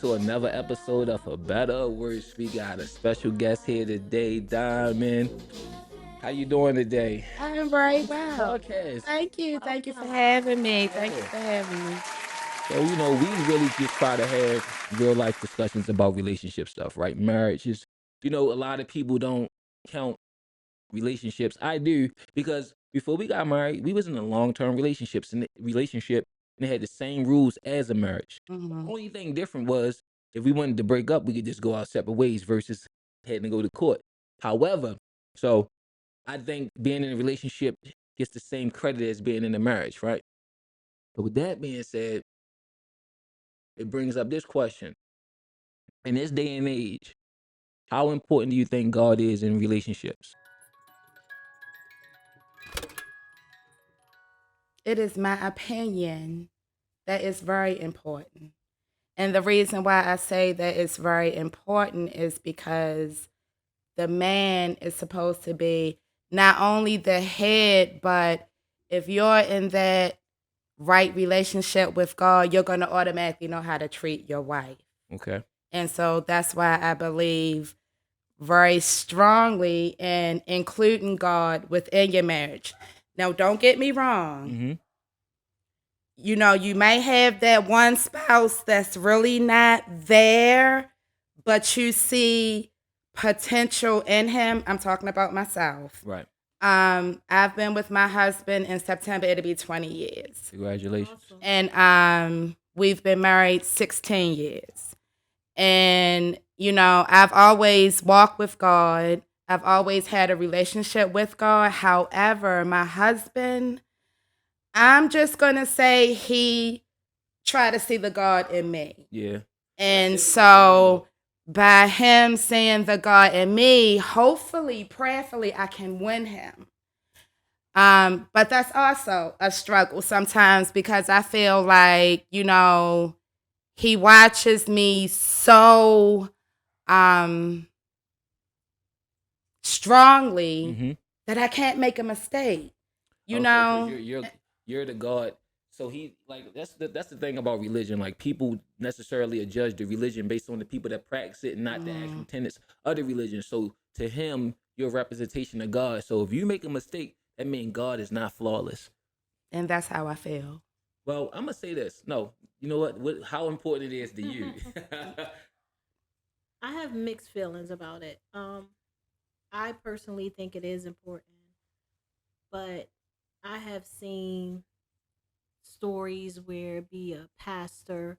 to another episode of A Better or Worse. We got a special guest here today, Diamond. How you doing today? I'm very well. Podcast. Thank you. Thank you for having me. Thank you Yeah. for having me. So, we really just try to have real life discussions about relationship stuff, right? Marriages. A lot of people don't count relationships. I do, because before we got married, we was in a long-term relationship and it had the same rules as a marriage. hmm Only thing different was if we wanted to break up, we could just go our separate ways versus having to go to court. However, so I think being in a relationship gets the same credit as being in a marriage, right? But with that being said, it brings up this question. In this day and age, how important do you think God is in relationships? It is my opinion that it's very important. And the reason why I say that it's very important is because the man is supposed to be not only the head, but if you're in that right relationship with God, you're going to automatically know how to treat your wife. Okay. And so that's why I believe very strongly in including God within your marriage. Now, don't get me wrong. Mm-hmm. You may have that one spouse that's really not there, but you see potential in him. I'm talking about myself. Right. I've been with my husband in September. It'll be 20 years. Congratulations. Awesome. And we've been married 16 years. And, I've always walked with God. I've always had a relationship with God. However, my husband, I'm just going to say he tried to see the God in me. Yeah. And so by him seeing the God in me, hopefully, prayerfully, I can win him. But that's also a struggle sometimes because I feel like, he watches me so strongly Mm-hmm. that I can't make a mistake. You Okay, 'cause know? you're the God. So he, like, that's the thing about religion. Like, people necessarily judge the religion based on the people that practice it, and not the actual tenets of the religion. So to him, you're a representation of God. So if you make a mistake, that means God is not flawless. And that's how I feel. Well, I'm gonna say this. No, you know what? How important it is to you? I have mixed feelings about it. I personally think it is important, but I have seen stories where it be a pastor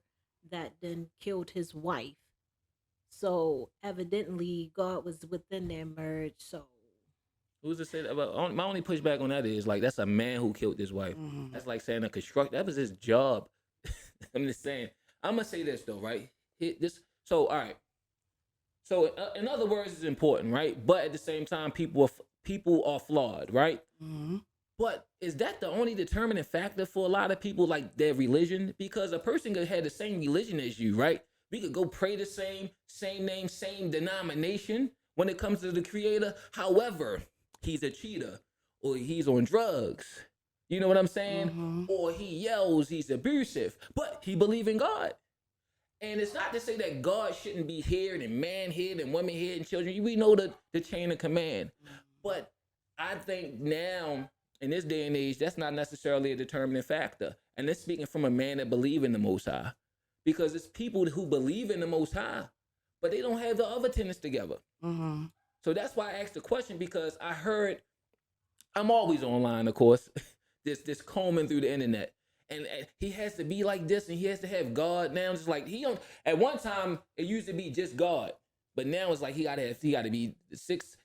that then killed his wife. So evidently God was within their marriage. So Who's to say that? My only pushback on that is, like, that's a man who killed his wife. That's like saying a construct. That was his job. I'm just saying. I'm gonna say this though, right? This. So all right. So in other words, it's important, right? But at the same time, people are flawed, right? Mm-hmm. But is that the only determining factor for a lot of people, like their religion? Because a person could have the same religion as you, right? We could go pray the same name, same denomination when it comes to the Creator. However, he's a cheater, or he's on drugs. You know what I'm saying? Mm-hmm. Or he yells, he's abusive, but he believe in God. And it's not to say that God shouldn't be here and man here and women here and children. We know the chain of command. But I think now, in this day and age, that's not necessarily a determining factor. And this speaking from a man that believe in the Most High. Because it's people who believe in the Most High, but they don't have the other tenets together. Mm-hmm. So that's why I asked the question, because I heard, I'm always online, of course, this combing through the internet. And he has to be like this, and he has to have God now. Just like he don't. At one time, it used to be just God, but now it's like he got to be six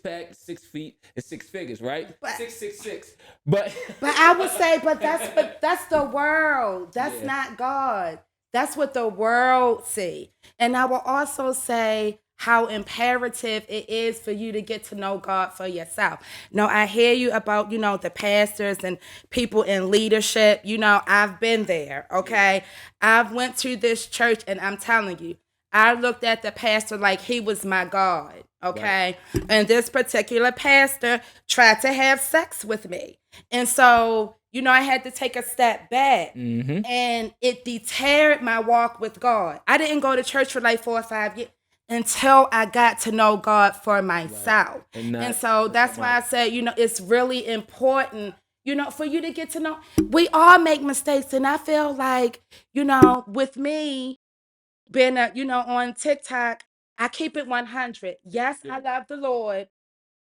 pack, 6 feet, and six figures, right? But 666. But But I would say, but that's the world. That's Yeah. not God. That's what the world see. And I will also say how imperative it is for you to get to know God for yourself. Now, I hear you about, the pastors and people in leadership. I've been there, okay? I've went to this church and I'm telling you, I looked at the pastor like he was my God, okay? And this particular pastor tried to have sex with me. And so I had to take a step back. Mm-hmm. And it deterred my walk with God. I didn't go to church for like 4 or 5 years until I got to know God for myself. And And not so for that's why I somebody. said, it's really important, for you to get to know. We all make mistakes. And I feel like, with me being, on TikTok, I keep it 100. Yes, I love the Lord,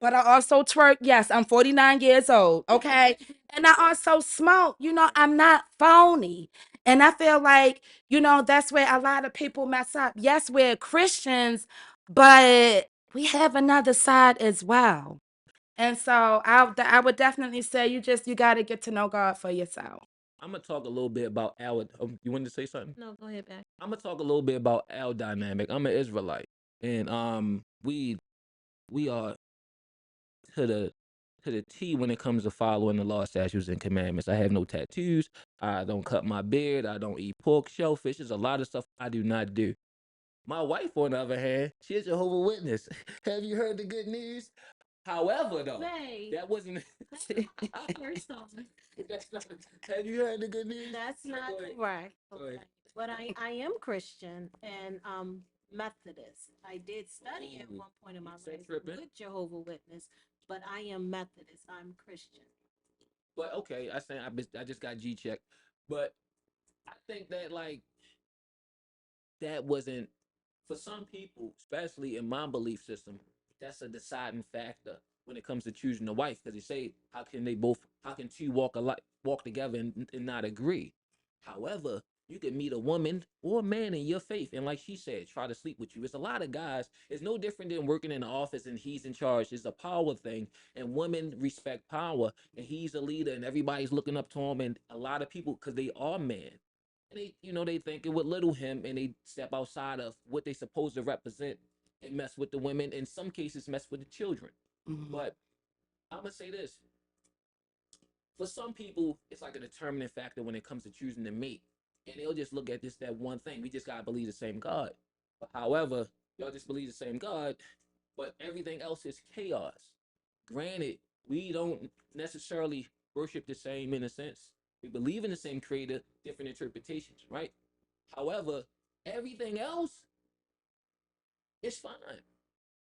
but I also twerk. Yes, I'm 49 years old. Okay. And I also smoke. I'm not phony. And I feel like, that's where a lot of people mess up. Yes, we're Christians, but we have another side as well. And so I would definitely say you got to get to know God for yourself. I'm gonna talk a little bit about our. You wanted to say something? No, go ahead, back. I'm gonna talk a little bit about our dynamic. I'm an Israelite, and we are to the T when it comes to following the law, statutes, and commandments. I have no tattoos. I don't cut my beard. I don't eat pork, shellfish. There's a lot of stuff I do not do. My wife, on the other hand, she's a Jehovah's Witness. Have you heard the good news? However, though, Nay, that wasn't. first off, That's not, have you heard the good news? that's not Go ahead. correct. Go ahead. Okay. But I am Christian and Methodist. I did study at Ooh, one point in my you life tripping. with Jehovah Witness, but I am Methodist. I'm Christian. But okay, I just got G checked. But I think that like that wasn't for some people, especially in my belief system, that's a deciding factor when it comes to choosing a wife. Because they say, how can two walk together and not agree? However, you can meet a woman or a man in your faith, and like she said, try to sleep with you. It's a lot of guys. It's no different than working in the office and he's in charge. It's a power thing, and women respect power, and he's a leader, and everybody's looking up to him. And a lot of people, because they are men, and they think it would little him, and they step outside of what they supposed to represent and mess with the women. In some cases, mess with the children. Mhm. But I'm gonna say this: for some people, it's like a determining factor when it comes to choosing to mate, and they'll just look at this that one thing. We just gotta believe the same God. But however, y'all just believe the same God, but everything else is chaos. Granted, we don't necessarily worship the same in a sense. We believe in the same creator, different interpretations, right? However, everything else is fine.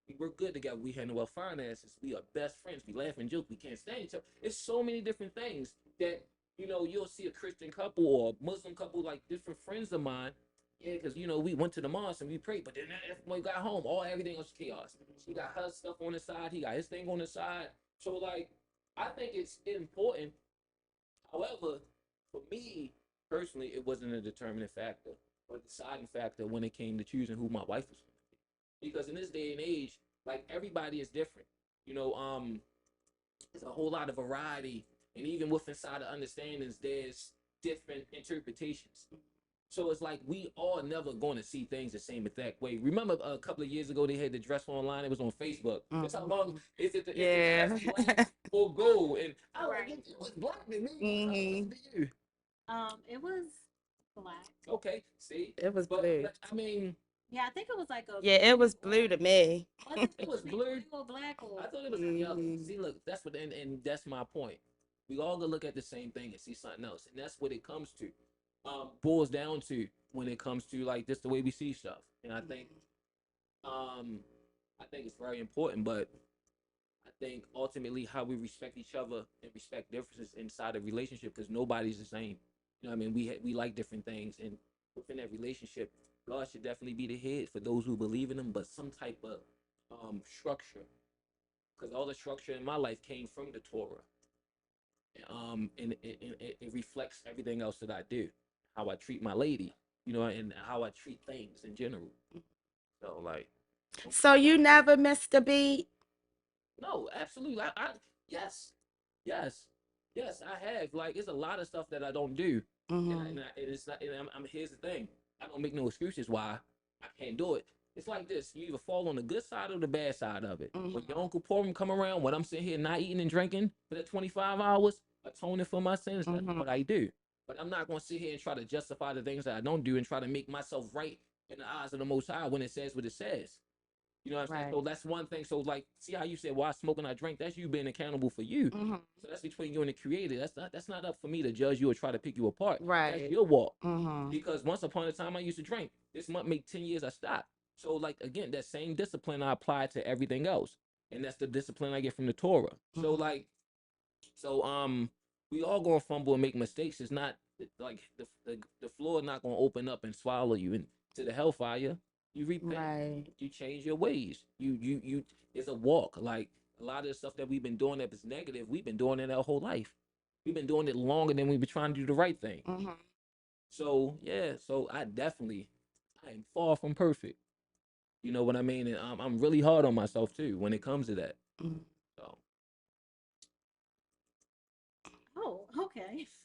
We work good together. We handle our finances. We are best friends. We laugh and joke. We can't stand each other. It's so many different things that you'll see a Christian couple or a Muslim couple, like different friends of mine. Yeah, because we went to the mosque and we prayed, but then when we got home, everything was chaos. She got her stuff on the side. He got his thing on the side. So like, I think it's important. However, for me personally, it wasn't a determining factor or deciding factor when it came to choosing who my wife was. Because in this day and age, like everybody is different. You know, there's a whole lot of variety, and even with inside the understandings, there's different interpretations. So it's like we all never going to see things the same exact way. Remember a couple of years ago they had the dress online. It was on Facebook. That's how long is it? Yeah. Is the dress black or gold? And I was like, it was black to me. Mhm. To you. It was black. Okay, see, It was but, blue. but I mean, Yeah, I think it was like a. Yeah, it was blue to me. Was it, it was blue. or black I or? thought it was yellow. See, look, that's what, and that's my point. We all gonna look at the same thing and see something else, and that's what it comes to. Boils down to when it comes to like just the way we see stuff, and um, I think it's very important. But I think ultimately how we respect each other and respect differences inside a relationship, because nobody's the same. You know what I mean? We like different things, and within that relationship, God should definitely be the head for those who believe in Him, but some type of structure, because all the structure in my life came from the Torah. And it reflects everything else that I do, how I treat my lady, and how I treat things in general. So like, So you never missed a beat? no, absolutely. Yes, yes, yes, I have. Like, it's a lot of stuff that I don't do, and it's not. And here's the thing: I don't make no excuses why I can't do it. It's like this: you either fall on the good side or the bad side of it. When your Uncle Purim come around, when I'm sitting here not eating and drinking for that 25 hours, atoning for my sins, that's what I do. But I'm not gonna sit here and try to justify the things that I don't do and try to make myself right in the eyes of the Most High when it says what it says. You know what I'm saying? Right. So that's one thing. So like, see how you said, "Well, I smoke and I drink." That's you being accountable for you. Mm-hmm. So that's between you and the Creator. That's not up for me to judge you or try to pick you apart. That's Right. your walk. Mm-hmm. Because once upon a time, I used to drink. This month make 10 years I stopped. So like again, that same discipline I apply to everything else, and that's the discipline I get from the Torah. So Mm-hmm. like, we all gonna fumble and make mistakes. It's not like the floor not gonna open up and swallow you into the hellfire. You repent. Right. You change your ways. You. It's a walk. Like a lot of the stuff that we've been doing that is negative, we've been doing it our whole life. We've been doing it longer than we've been trying to do the right thing. Mm-hmm. So yeah, so I am far from perfect. You know what I mean? And I'm really hard on myself too when it comes to that. Mm-hmm. So Oh, okay. it's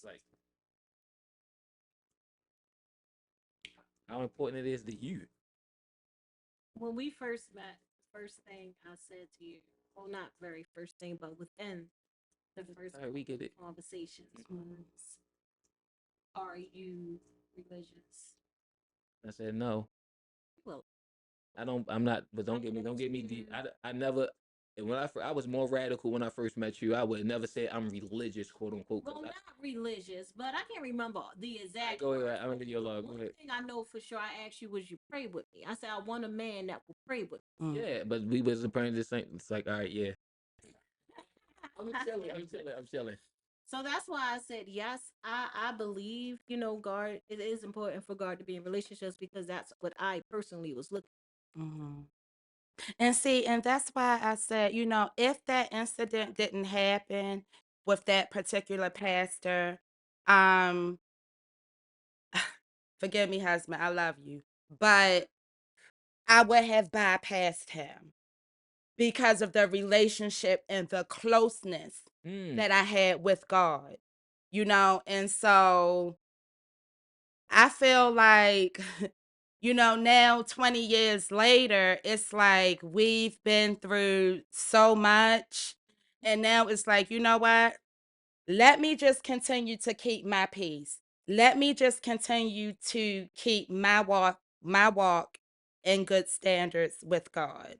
like how important it is to you. When we first met, first thing I said to you, well, not very first thing, but within the first All right, we get it. conversations was, "Are you religious?" I said no. Well, I don't. I'm not. But don't get me deep. I never. And when I was more radical when I first met you. I would never say I'm religious, quote unquote. well, not religious, but I can't remember the exact. Go ahead. words. I'm gonna give you a log. Go One ahead. thing I know for sure, I asked you was you pray with me. I said I want a man that will pray with Mm-hmm. Yeah, but we wasn't praying the same. It's like, all right, yeah. I'm me. chilling. I'm chilling. I'm chilling. So that's why I said yes. I believe God. It is important for God to be in relationships because that's what I personally was looking. Mm-hmm. And see, and that's why I said, if that incident didn't happen with that particular pastor, um, forgive me, husband, I love you, but I would have bypassed him because of the relationship and the closeness Mm. that I had with God, and so I feel like, now 20 years later, it's like we've been through so much. And now it's like, you know what? Let me just continue to keep my peace. Let me just continue to keep my walk in good standards with God.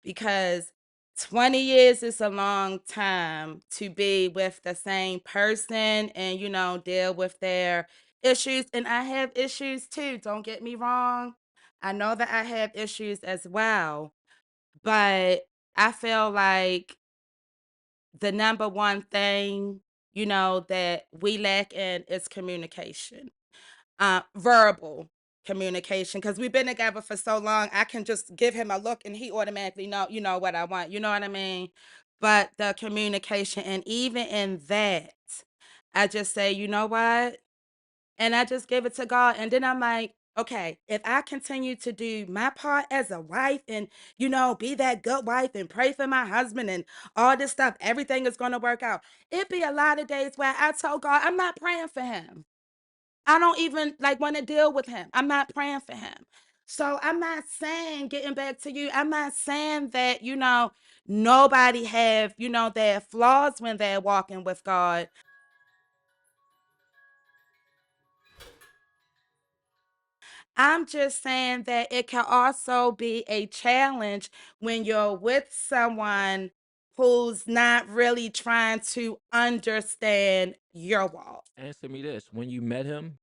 Because 20 years is a long time to be with the same person and, deal with their issues. And I have issues too. Don't get me wrong. I know that I have issues as well. But I feel like the number one thing, that we lack in is communication, verbal communication. Because we've been together for so long, I can just give him a look and he automatically know what I want. You know what I mean? But the communication, and even in that, I just say, you know what? And I just give it to God. And then I'm like, okay, if I continue to do my part as a wife and, be that good wife and pray for my husband and all this stuff, everything is going to work out. It'd be a lot of days where I told God, I'm not praying for him. I don't even like want to deal with him. I'm not praying for him. So I'm not saying, getting back to you, I'm not saying that, nobody have, their flaws when they're walking with God. I'm just saying that it can also be a challenge when you're with someone who's not really trying to understand your walk. Answer me this: when you met him,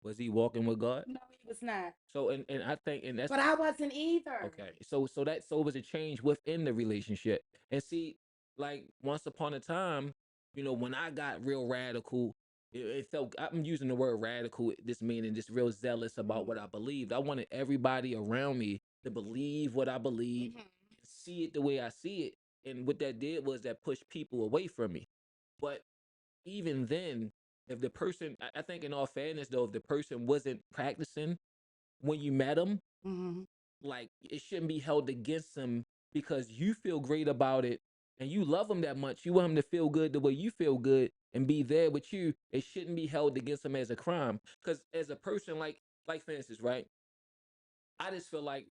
was he walking with God? No, he was not. So and I think and that's But I wasn't either. okay. So it was a change within the relationship. And see, like once upon a time, when I got real radical, it felt I'm using the word radical, this meaning just real zealous about what I believed. I wanted everybody around me to believe what I believe Mhm. and see it the way I see it. And what that did was that pushed people away from me. But even then, if the person I think in all fairness though, if the person wasn't practicing when you met them, Mhm. like it shouldn't be held against him because you feel great about it and you love him that much. You want him to feel good the way you feel good and be there with you. It shouldn't be held against him as a crime. Because as a person, like for instance, right? I just feel like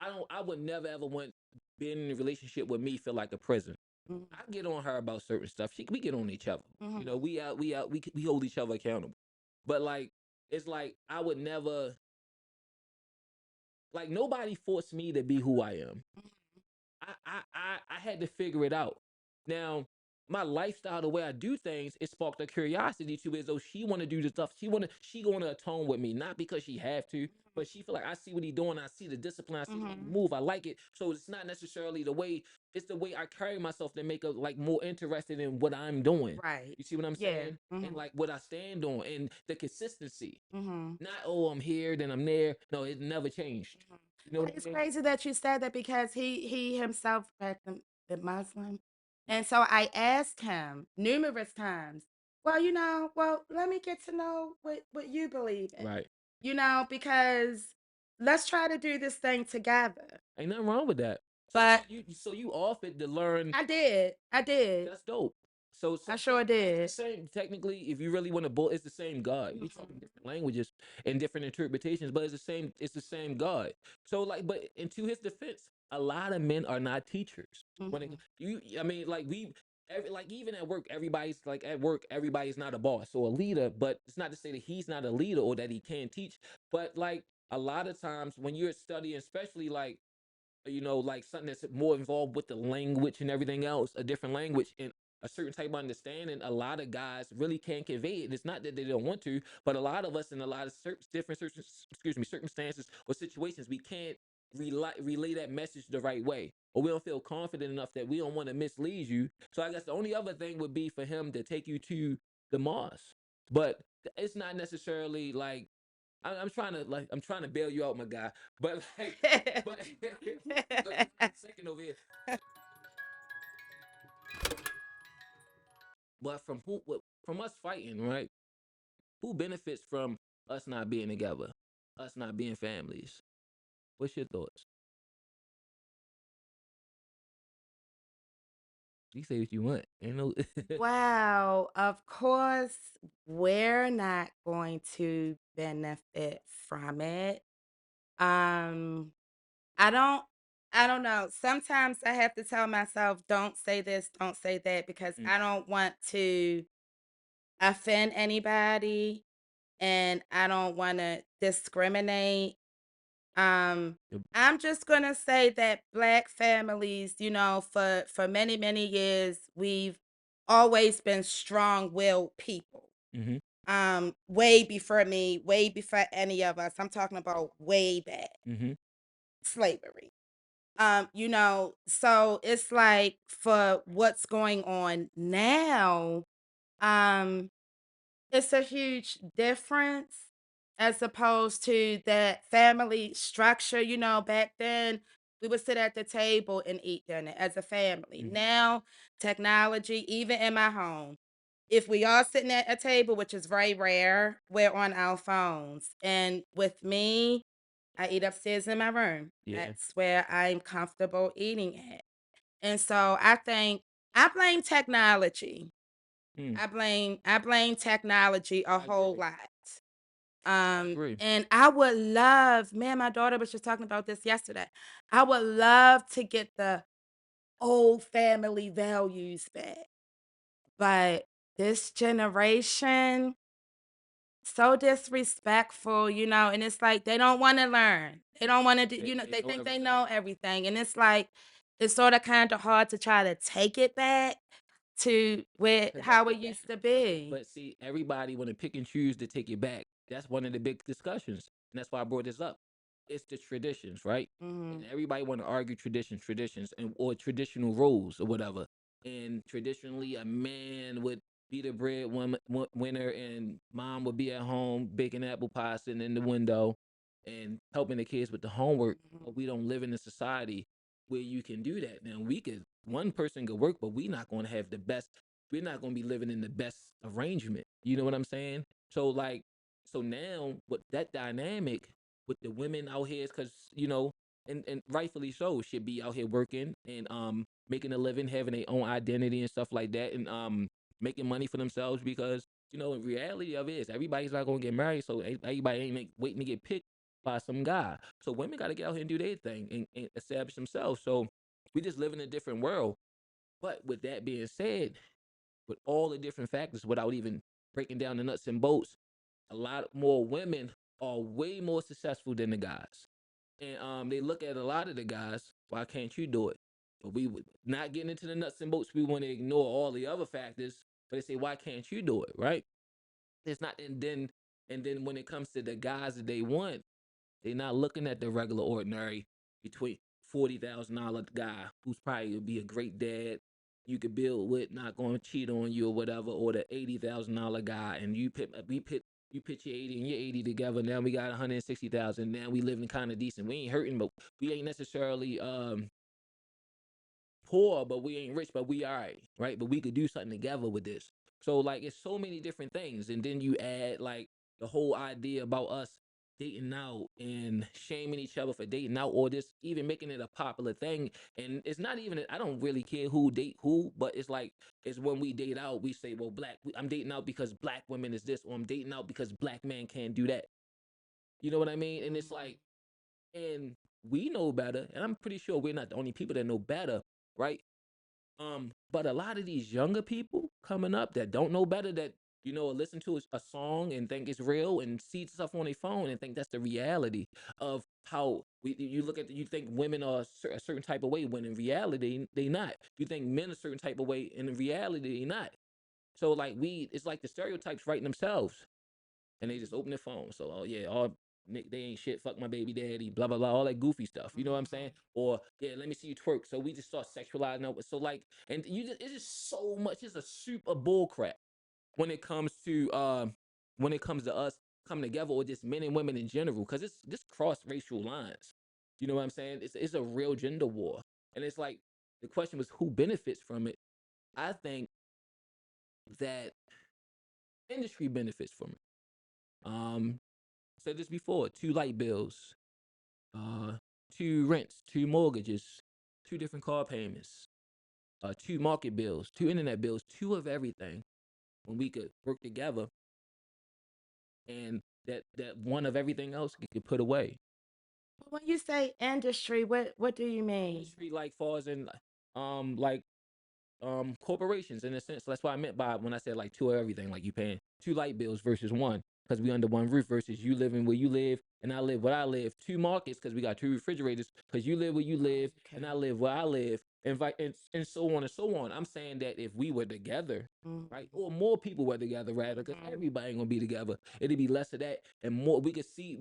I would never ever want being in a relationship with me feel like a prison. Mhm. I get on her about certain stuff. We get on each other. Mhm. We hold each other accountable. But like it's like I would never like nobody forced me to be who I am. I had to figure it out. Now, my lifestyle, the way I do things, it sparked a curiosity to as though she want to do the stuff. She gonna atone with me, not because she have to, but she feel like I see what he doing. I see the discipline. I see how he move. I like it. So it's not necessarily the way. It's the way I carry myself that make her like more interested in what I'm doing. Right. You see what I'm Yeah. saying? And like what I stand on and the consistency. Mm-hmm. Not oh I'm here then I'm there. No, it never changed. You know what I It's mean? crazy that you said that because he himself the Muslim, and so I asked him numerous times. Well, let me get to know what you believe in. Right. Because let's try to do this thing together. Ain't nothing wrong with that. So But you offered to learn. I did. That's dope. So I sure it's did. the same. Technically, if you really want to bull, it's the same God. We talking different languages and different interpretations, but it's the same. It's the same God. So like, but and to his defense, a lot of men are not teachers. When it, I mean, like like even at work, everybody's like at work, everybody's not a boss or a leader. But it's not to say that he's not a leader or that he can't teach. But like a lot of times when you're studying, especially like like something that's more involved with the language and everything else, a different language and a certain type of understanding, a lot of guys really can't convey it. It's not that they don't want to, but a lot of us in a lot of circumstances or situations, we can't relay that message the right way. Or we don't feel confident enough that we don't want to mislead you. So I guess the only other thing would be for him to take you to the mosque. But it's not necessarily like I'm trying to bail you out, my guy. But like, but second over here. But from us fighting, right? Who benefits from us not being together, us not being families? What's your thoughts? You say what you want. Ain't no. Wow, of course, we're not going to benefit from it. Um, I don't I don't know. Sometimes I have to tell myself, don't say this, don't say that, because Mm, I don't want to offend anybody and I don't want to discriminate. Um, yep. I'm just gonna say that Black families, for many, many years, we've always been strong-willed people. Mhm. Way before me, way before any of us. I'm talking about way back, Mhm. slavery. So it's like for what's going on now, um, it's a huge difference as opposed to that family structure. Back then we would sit at the table and eat dinner as a family. Mhm. Now, technology, even in my home, if we all sitting at a table, which is very rare, we're on our phones. And with me, I eat upstairs in my room. Yeah. That's where I'm comfortable eating at. And so I think I blame technology. Mm. I blame technology a I whole agree. lot. I agree. And I would love, man, my daughter was just talking about this yesterday. I would love to get the old family values back. But this generation, so disrespectful, and it's like they don't want to learn. They don't want to do, They they know think they everything. know everything. And it's like it's sort of kind of hard to try to take it back to where 'Cause how it used to be. but see, everybody want to pick and choose to take it back. That's one of the big discussions, and that's why I brought this up. It's the traditions, right? And Mhm. everybody want to argue traditions, and or traditional roles or whatever. And traditionally, a man would be the winner, and mom would be at home baking apple pie, sitting in the window, and helping the kids with the homework. Mhm. But we don't live in a society where you can do that. Now we could one person could work, but we not going to have the best. We're not going to be living in the best arrangement. You know what I'm saying? So like, so now with that dynamic with the women out here, because and rightfully so, should be out here working and making a living, having their own identity and stuff like that, and making money for themselves because in reality of it is everybody's not gonna get married, so everybody ain't waiting to get picked by some guy. So women got to get out here and do their thing and establish themselves. So we just live in a different world. But with that being said, with all the different factors, without even breaking down the nuts and bolts, a lot more women are way more successful than the guys. And they look at a lot of the guys, why can't you do it? But we would not getting into the nuts and bolts. We want to ignore all the other factors, but they say, why can't you do it? Right? It's not, and then when it comes to the guys that they want, they're not looking at the regular ordinary between $40,000 guy who's probably would be a great dad you could build with, not going to cheat on you or whatever, or the $80,000 guy, and you pitch your 80 and your 80 together. Now we got 160,000. Now we living kind of decent. We ain't hurting, but we ain't necessarily poor, but we ain't rich, but we all right? But we could do something together with this. So like it's so many different things. And then you add like the whole idea about us dating out and shaming each other for dating out, or just even making it a popular thing. And it's not even, I don't really care who date who, but it's like, it's when we date out, we say, well, I'm dating out because black women is this, or I'm dating out because black men can't do that. You know what I mean? And it's like, and we know better, and I'm pretty sure we're not the only people that know better, right? But a lot of these younger people coming up that don't know better, that listen to a song and think it's real, and see stuff on their phone and think that's the reality of how you look at. You think women are a certain type of way, when in reality they not. You think men a certain type of way, and in reality they not. So like it's like the stereotypes writing themselves, and they just open their phone. So, oh yeah, they ain't shit. Fuck my baby daddy. Blah blah blah. All that goofy stuff. You know what I'm saying? Or yeah, let me see you twerk. So we just start sexualizing it. So like, and it's just so much. It's a super bull crap when it comes to us coming together, or just men and women in general, because it's just cross racial lines. You know what I'm saying? It's a real gender war, and it's like the question was who benefits from it. I think that industry benefits from it. Said this before: two light bills, uh, two rents, two mortgages, two different car payments, two market bills, two internet bills, two of everything. When we could work together, and that one of everything else we could put away. When you say industry, what do you mean? Industry like falls in, like corporations, in a sense. That's what I meant by when I said like two of everything. Like you paying two light bills versus one, because we under one roof, versus you living where you live and I live where I live. Two markets, because we got two refrigerators, because you live where you live and I live where I live, and so on and so on. I'm saying that if we were together, right, or more people were together, rather, because everybody ain't gonna be together, it'd be less of that and more. We could see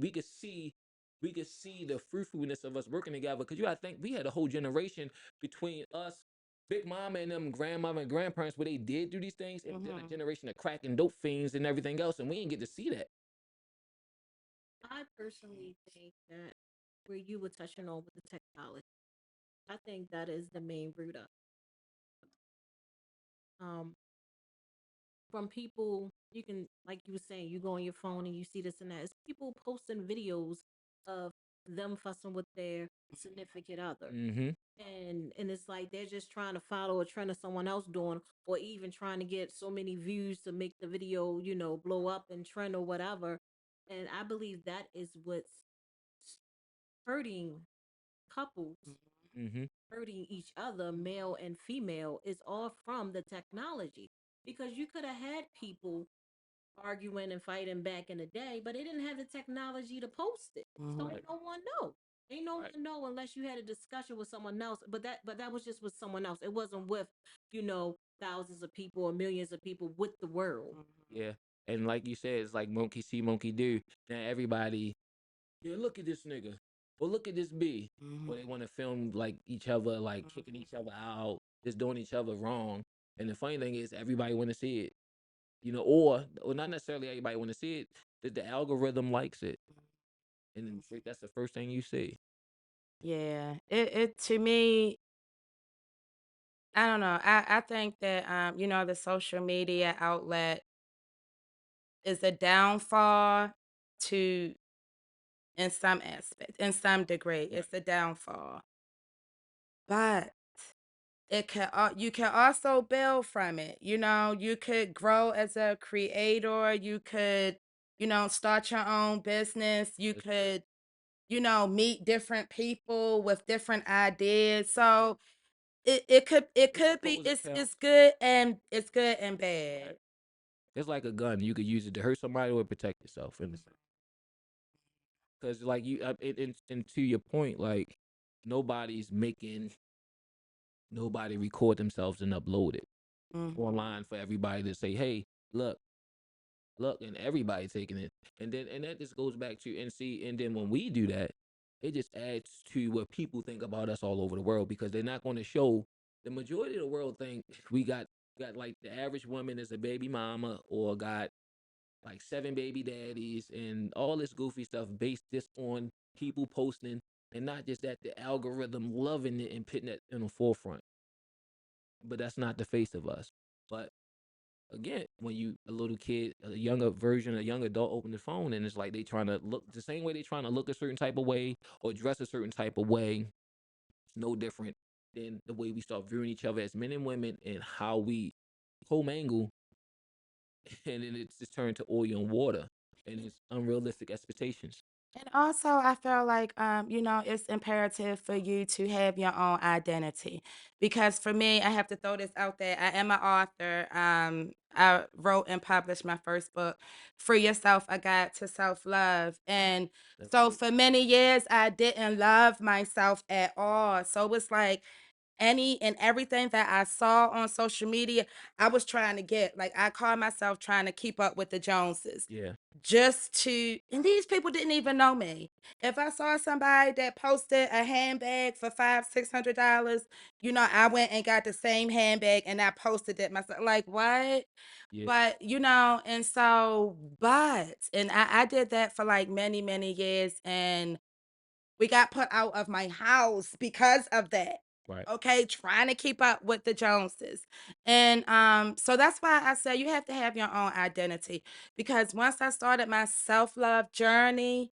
the fruitfulness of us working together, because you gotta think we had a whole generation between us, Big Mama and them grandmama and grandparents, where they did do these things, and then a generation of crack and dope fiends and everything else, and we didn't get to see that. I personally think that where you were touching on with the technology, I think that is the main root of um from people. You can, like you were saying, you go on your phone and you see this and that. It's people posting videos of them fussing with their significant other. Mm-hmm. And it's like they're just trying to follow a trend of someone else doing, or even trying to get so many views to make the video, blow up and trend or whatever. And I believe that is what's hurting couples, Mm-hmm. hurting each other, male and female, is all from the technology. Because you could have had people arguing and fighting back in the day, but they didn't have the technology to post it. So Right. ain't no one know. Ain't no Right. one know unless you had a discussion with someone else. But that was just with someone else. It wasn't with, thousands of people or millions of people with the world. Yeah. And like you said, it's like monkey see, monkey do. Now everybody, yeah, look at this nigga. Or look at this B. Or they want to film like each other, like kicking each other out, just doing each other wrong. And the funny thing is, everybody want to see it. Or not necessarily everybody want to see it. That the algorithm likes it, and then that's the first thing you see. Yeah, it to me, I don't know. I think that the social media outlet is a downfall to in some aspect, in some degree, Right. it's a downfall. But you can also build from it. You could grow as a creator. You could, start your own business. You That's true. could, meet different people with different ideas. So it could be, Pros and cons. it's good and bad. Right. It's like a gun. You could use it to hurt somebody or protect yourself. In the sense. Because like and to your point, like nobody's making nobody record themselves and upload it Mhm. online for everybody to say, hey, look, look, and everybody taking it. And that just goes back to and see, and then when we do that, it just adds to what people think about us all over the world because they're not going to show the majority of the world think we got like the average woman is a baby mama or got like 7 baby daddies and all this goofy stuff based just on people posting and not just that the algorithm loving it and putting it in the forefront. But that's not the face of us. But again, when you a little kid, a younger version, a young adult open the phone and it's like they trying to look the same way they trying to look a certain type of way or dress a certain type of way. It's no different than the way we start viewing each other as men and women and how we commingle, and then it's just turned to oil and water, and it's unrealistic expectations. And also, I feel like, it's imperative for you to have your own identity. Because for me, I have to throw this out there. I am an author. I wrote and published my first book, Free Yourself, A Guide to Self Love. And That's so dope. for many years, I didn't love myself at all. So it was like, any and everything that I saw on social media, I was trying to get. Like, I call myself trying to keep up with the Joneses Yeah, just to, and these people didn't even know me. If I saw somebody that posted a handbag for $500-600, I went and got the same handbag and I posted it myself. Like, what? yeah, But and so, and I did that for like many, many years, and we got put out of my house because of that. right. Okay, trying to keep up with the Joneses. And so that's why I say you have to have your own identity, because once I started my self-love journey,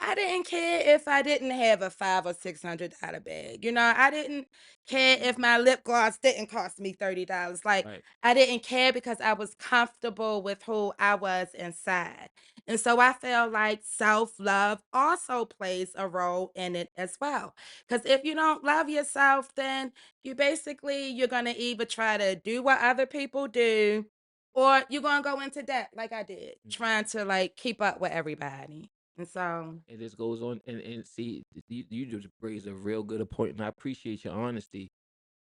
I didn't care if I didn't have a $500 or $600 bag. I didn't care if my lip gloss didn't cost me $30. Like, Right. I didn't care because I was comfortable with who I was inside. And so I feel like self-love also plays a role in it as well. Because if you don't love yourself, then you're gonna either try to do what other people do, or you're gonna go into debt like I did, Mm. trying to like keep up with everybody. And so, It just goes on, and see, you just raised a real good point, and I appreciate your honesty.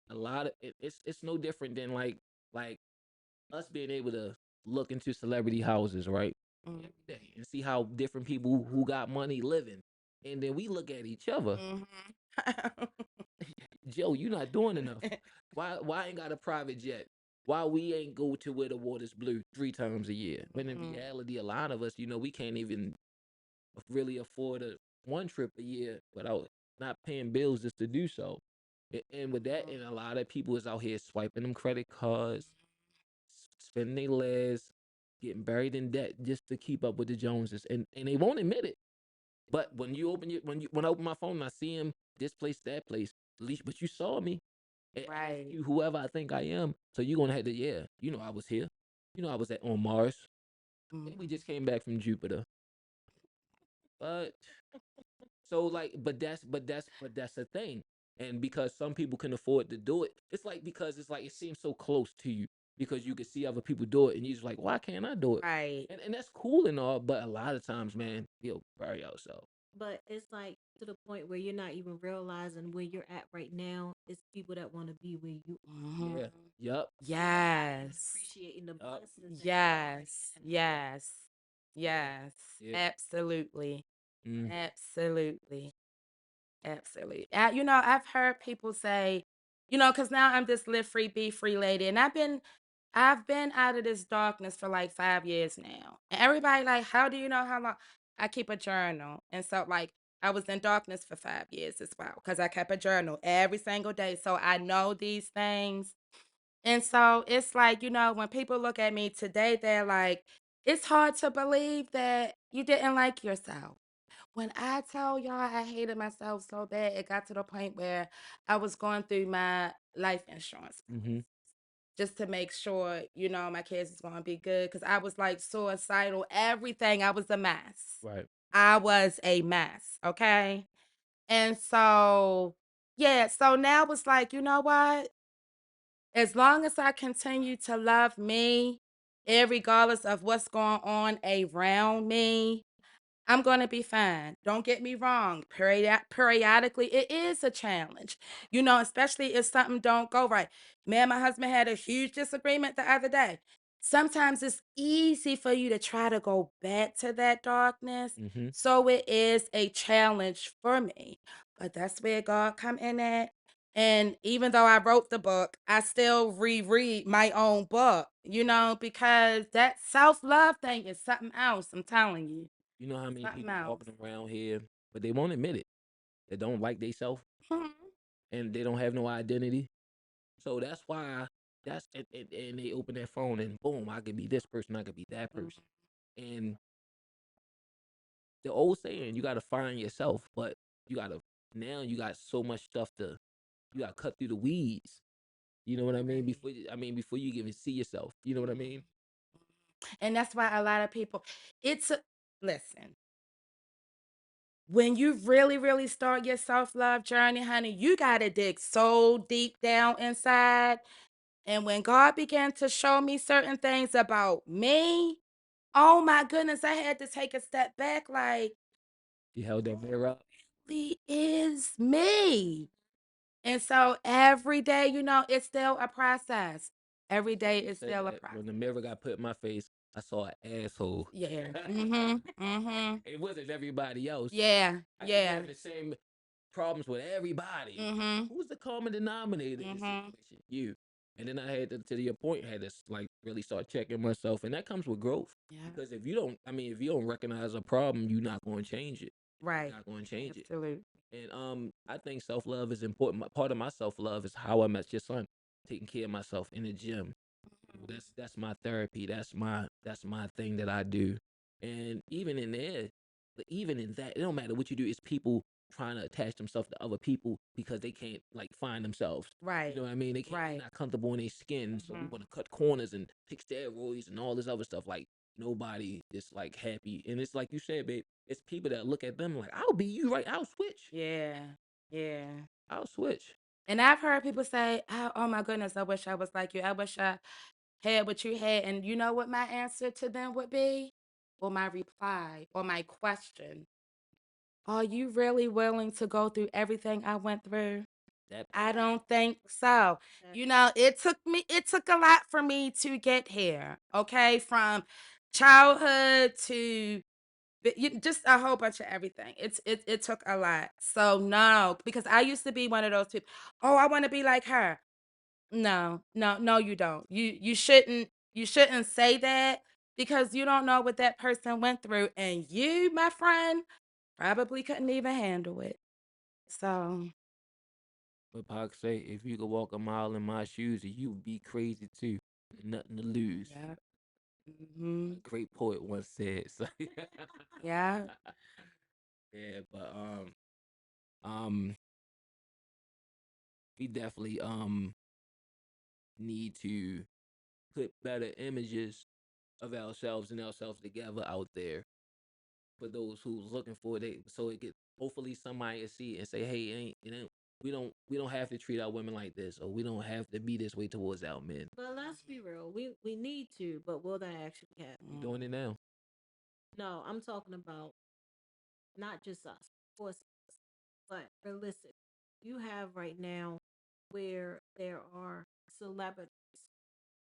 A lot of it's no different than like us being able to look into celebrity houses, right? mm, Every day and see how different people who got money living. And then we look at each other, mhm. Joe, you not doing enough. Why ain't got a private jet? Why we ain't go to where the water's blue 3 times a year? When in Mhm. reality, a lot of us, we can't even really afford a one trip a year without not paying bills just to do so. And with that, and a lot of people is out here swiping them credit cards, spending their lives, getting buried in debt just to keep up with the Joneses, and they won't admit it. But when I open my phone and I see him this place, that place, at least, but you saw me. And as Right. you, whoever I think I am, so you're gonna have to, yeah, I was here. I was on Mars. And we Mhm. just came back from Jupiter. But so like, but that's the thing. And because some people can afford to do it, it's like because it's like it seems so close to you because you can see other people do it, and you're just like, why can't I do it? Right. And that's cool and all, but a lot of times, man, you'll bury yourself. But it's like to the point where you're not even realizing where you're at right now. It's people that want to be where you are. Mhm. Yeah. Yup. So you're not even Yes. appreciating the Yup. blessings that you already Yes. have. Yes. Yes. Yeah. Absolutely. Mm. Absolutely. Absolutely. I've heard people say, because now I'm this live free, be free lady, and I've been out of this darkness for like 5 years now. And everybody like, how do you know how long? I keep a journal, and so like I was in darkness for 5 years as well because I kept a journal every single day, so I know these things. And so it's like, when people look at me today, they're like, it's hard to believe that you didn't like yourself. When I tell y'all I hated myself so bad, it got to the point where I was going through my life insurance Mm-hmm. just to make sure, my kids is going to be good. Cause I was like suicidal, everything. I was a mess. Right. I was a mess. Okay. And so, yeah. So now it's like, you know what? As long as I continue to love me, regardless of what's going on around me, I'm going to be fine. Don't get me wrong. Periodically, it is a challenge, especially if something don't go right. Me and my husband had a huge disagreement the other day. Sometimes it's easy for you to try to go back to that darkness. Mm-hmm. So it is a challenge for me. But that's where God come in at. And even though I wrote the book, I still reread my own book, because that self-love thing is something else, I'm telling you. You know how many Something people else. walking around here, but they won't admit it. They don't like themselves Mhm. and they don't have no identity. So that's why and they open their phone and boom, I could be this person, I could be that Mhm. person. And the old saying, you gotta find yourself, but you gotta now you got so much stuff to you gotta cut through the weeds. You know what I mean? Right. Before you even see yourself. You know what I mean? And that's why a lot of people, it's a, listen, when you really, really start your self love journey, honey, you got to dig so deep down inside. And when God began to show me certain things about me, oh my goodness, I had to take a step back. Like, You held that mirror up. really is me. And so every day, it's still a process. Every day You is said still a that process. when the mirror got put in my face, I saw an asshole. Yeah. Mm-hmm. Mm-hmm. It wasn't everybody else. Yeah. I could be Yeah. having the same problems with everybody. Mm-hmm. Who's the common denominator in this Mm-hmm. situation? You. And then I had to your point, had to like really start checking myself, and that comes with growth. Yeah. Because if you don't recognize a problem, you're not going to change it. Right. You're not going to change it. Absolutely. And I think self love is important. Part of my self love is how I met your son, taking care of myself in the gym. That's my therapy. That's my thing that I do. And even in there, even in that, it don't matter what you do. It's people trying to attach themselves to other people because they can't like find themselves. You Right. know what I mean? They can't. They're Right. not comfortable in their skin, so we Mhm. want to cut corners and take steroids and all this other stuff. Like nobody is like happy, and it's like you said, babe. It's people that look at them like, "I'll be you, right? I'll switch. Yeah. Yeah. I'll switch." And I've heard people say, oh my goodness, I wish I was like you. I wish I had what you had. And you know what my answer to them would be? Or my reply or my question. Are you really willing to go through everything I went through? That I part. don't think so. It took a lot for me to get here. Okay. From childhood to just a whole bunch of everything. It took a lot. So no, because I used to be one of those people. Oh, I want to be like her. No, no, no, you don't. You shouldn't say that because you don't know what that person went through, and you, my friend, probably couldn't even handle it. So But Pac say, if you could walk a mile in my shoes, you would be crazy too. Nothing to lose. yeah, hmm, A great poet once said. So yeah, yeah, but um, we definitely need to put better images of ourselves and ourselves together out there for those who's looking for it. So it get hopefully somebody will see it and say, hey, we don't have to treat our women like this, or we don't have to be this way towards our men. But let's be real. We need to, but will that actually We happen? doing it now. No, I'm talking about not just us, of course, but realistic. You have right now where there are celebrities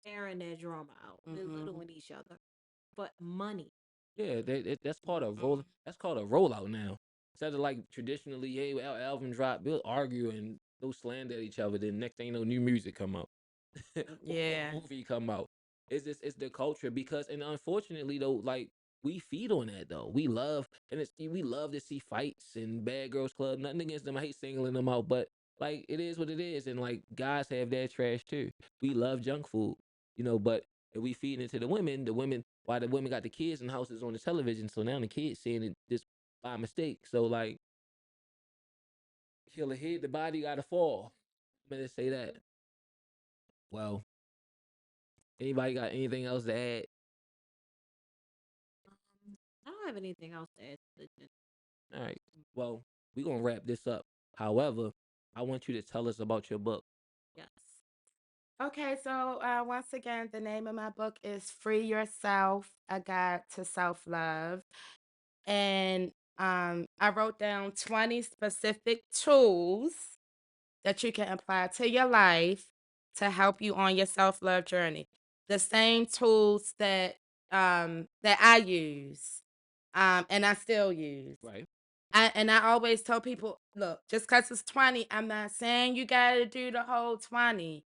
airing their drama out, mm-hmm, belittling each other, but money. Yeah, that's part of mm-hmm, roll. That's called a rollout now. Instead of like traditionally, hey, well, album drop, they'll argue and they'll slander at each other. Then next thing you know, new music come out, or yeah, movie come out. It's the culture because and unfortunately though, like we feed on that though. We love to see fights and bad girls club. Nothing against them. I hate singling them out, but like it is what it is. And like guys have their trash too. We love junk food, but if we feed into why the women got the kids in houses on the television, so now the kids seeing it just by mistake. So like, kill a hit, the body gotta fall. I'm gonna say that. Well, anybody got anything else to add? I don't have anything else to add to the agenda. All right. Well, we're gonna wrap this up. However, I want you to tell us about your book. Yes. Okay, so once again, the name of my book is Free Yourself, A Guide to Self Love. and I wrote down 20 specific tools that you can apply to your life to help you on your self-love journey. The same tools that I use, and I still use. Right. And I always tell people, look, just because it's 20, I'm not saying you got to do the whole 20,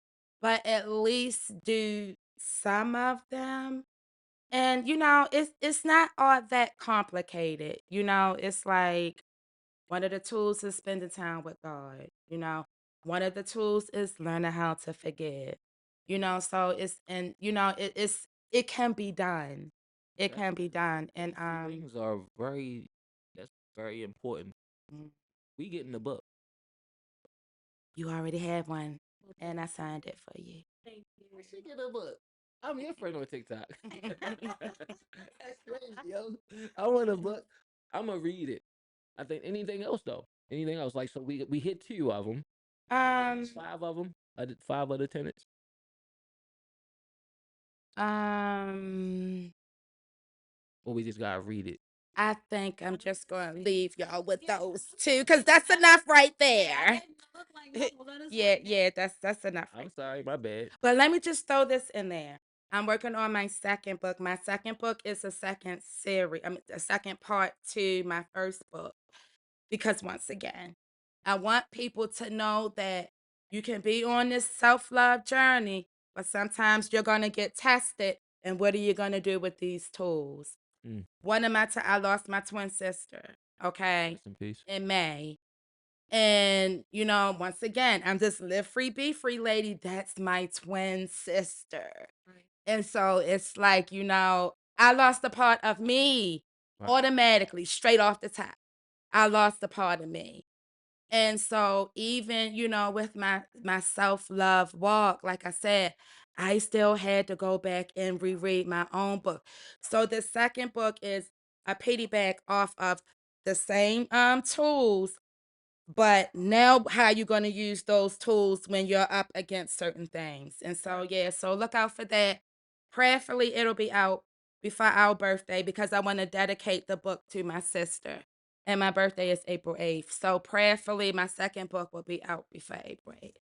but at least do some of them. And it's not all that complicated. It's like one of the tools is spending time with God. One of the tools is learning how to forgive. So it can be done. It That's can be done. And things are that's very important. mm, We get in the book. you already have one, and I signed it for you. Thank you. We should get a book. I'm your friend on TikTok. That's crazy, yo. I want a book. I'm gonna read it. I think anything else though. Anything else? Like so, we hit 2 of them. Um, 5 of them. I did 5 other tenants. um, Or we just gotta read it. I think I'm just gonna leave y'all with those two, because that's enough right there. Yeah, that's enough. I'm sorry, my bad. But let me just throw this in there. I'm working on my second book. My second book is a second series. I mean, a second part to my first book. Because once again, I want people to know that you can be on this self-love journey, but sometimes you're going to get tested. And what are you going to do with these tools? Mm. I lost my twin sister, okay, Rest in peace. in May. And, once again, I'm just live free, be free lady. That's my twin sister. Right. And so it's like, I lost a part of me Right. automatically, straight off the top. I lost a part of me. And so even, with my self-love walk, like I said, I still had to go back and reread my own book. So the second book is a piggyback off of the same tools, but now how you going to use those tools when you're up against certain things. And so so look out for that. Prayerfully it'll be out before our birthday, because I want to dedicate the book to my sister, and my birthday is April 8th. So prayerfully my second book will be out before April 8th.